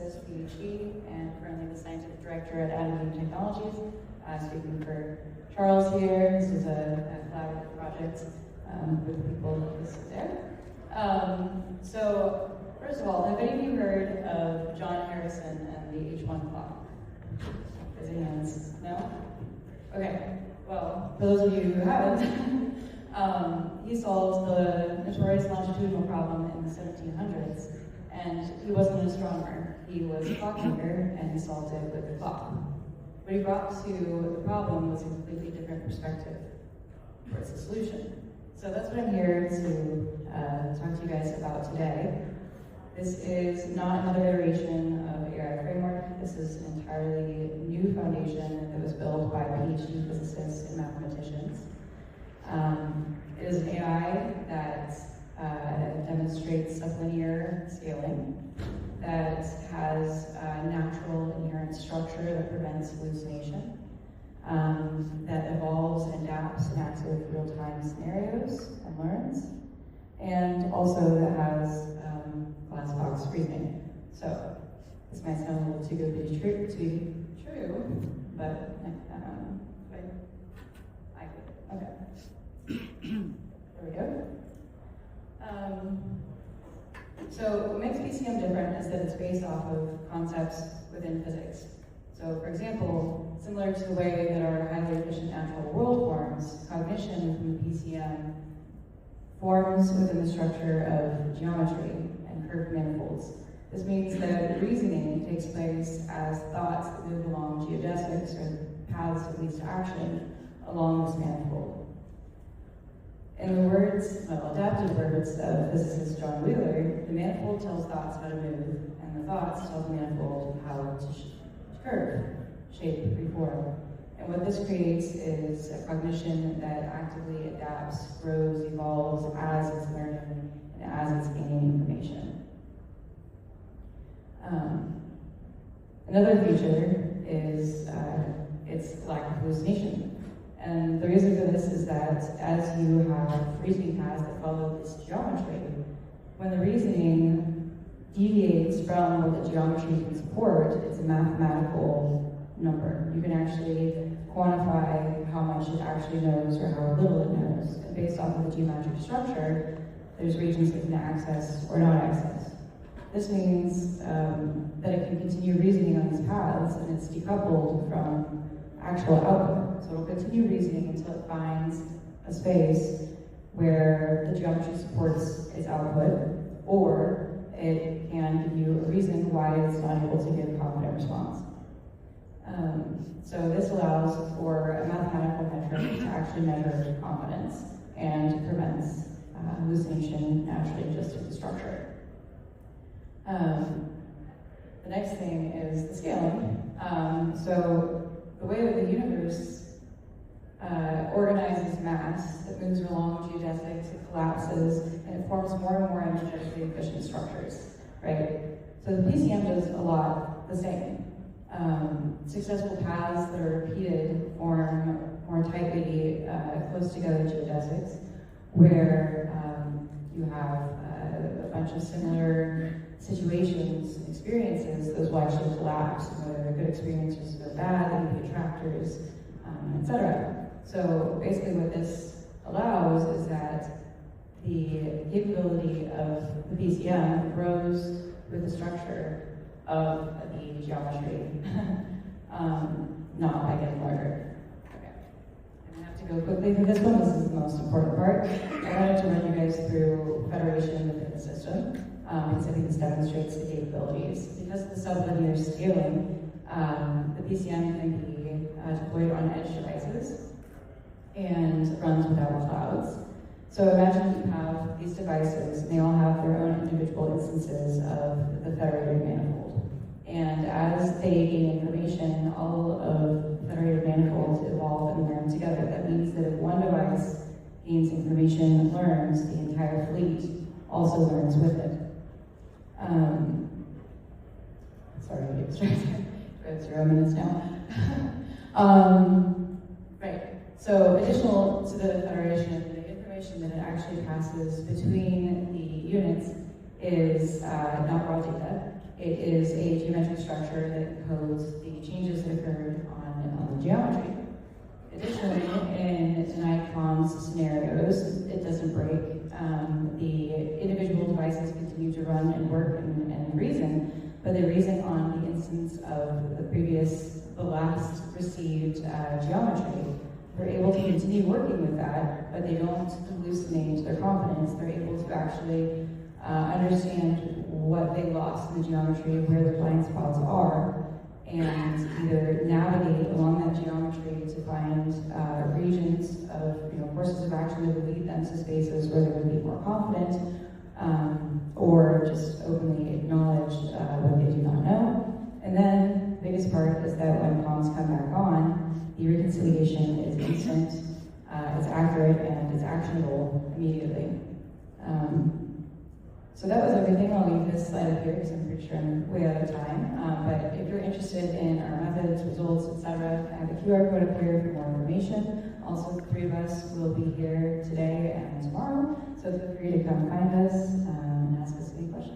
physicist, PhD, and currently the scientific director at Atombeam Technologies. Speaking for Charles here, this is a collaborative project with people listed there. So, first of all, have any of you heard of John Harrison and the H1 clock? Raising hands. No? Okay. Well, for those of you who haven't, he solved the notorious longitudinal problem in the 1700s, and he wasn't an astronomer. He was a clockmaker, and he solved it with a clock. What he brought to the problem was a completely different perspective towards the solution. So that's what I'm here to talk to you guys about today. This is not another iteration of AI framework. This is an entirely new foundation that was built by PhD physicists and mathematicians. It is an AI that demonstrates sublinear scaling, that has natural inherent structure that prevents hallucination, that evolves and adapts and acts with real-time scenarios and learns, and also that has glass box reasoning. So this might sound a little too good to be true, but I get it. Okay. There we go. So what makes PCM different is that it's based off of concepts within physics. So for example, similar to the way that our highly efficient natural world forms, cognition from the PCM forms within the structure of geometry and curved manifolds. This means that reasoning takes place as thoughts that move along geodesics, or paths that lead to action, along this manifold. In the words, adaptive words of physicist John Wheeler, the manifold tells thoughts how to move, and the thoughts tell the manifold how to curve, shape, reform. And what this creates is a cognition that actively adapts, grows, evolves as it's learning and as it's gaining information. Another feature is its lack of hallucination. And the reason for this is that as you have reasoning paths that follow this geometry, when the reasoning deviates from what the geometry can support, it's a mathematical number. You can actually quantify how much it actually knows or how little it knows. And based off of the geometric structure, there's regions it can access or not access. This means that it can continue reasoning on these paths, and it's decoupled from actual output. So it'll continue reasoning until it finds a space where the geometry supports its output, or it can give you a reason why it's not able to give a confident response. So this allows for a mathematical metric to actually measure confidence and prevents hallucination naturally just as a structure. The next thing is the scaling. So the way that the universe organizes mass, that moves along geodesics, it collapses, and it forms more and more energetically efficient structures, right? So the PCM does a lot the same. Successful paths that are repeated form more tightly close together geodesics, where you have a bunch of similar situations and experiences. Those will actually collapse, whether they're good experiences or bad, they can be attractors, etc. So basically what this allows is that the capability of the PCM grows with the structure of the geometry, not by getting larger. Okay. I'm going to have to go quickly through this one. This is the most important part. I wanted to run you guys through Federation within the system, because I think this demonstrates the capabilities. Because of the sublinear scaling, the PCM can be deployed on edge devices and runs without clouds. So imagine you have these devices, and they all have their own individual instances of the federated manifold. And as they gain information, all of the federated manifolds evolve and learn together. That means that if one device gains information and learns, the entire fleet also learns with it. Sorry, I'm getting distracted. We're at 0 minutes now. Right. So additional to the federation, the information that it actually passes between the units is not raw data. It is a geometric structure that encodes the changes that occurred on the geometry. Additionally, in denied comms scenarios, it doesn't break. The individual devices continue to run and work and reason, but they reason on the instance of the last received geometry. They're able to continue working with that, but they don't hallucinate their confidence. They're able to actually understand what they lost in the geometry, where their blind spots are, and either navigate along that geometry to find regions of courses of action that would lead them to spaces where they would be more confident, or just openly acknowledge what they do not know. And then the biggest part is that when comms come back on, the reconciliation is instant, it's accurate, and it's actionable immediately. So that was everything. I'll leave this slide up here because I'm pretty sure I'm way out of time. But if you're interested in our methods, results, etc., I have a QR code up here for more information. Also, the three of us will be here today and tomorrow, so feel free to come find us and ask us any questions.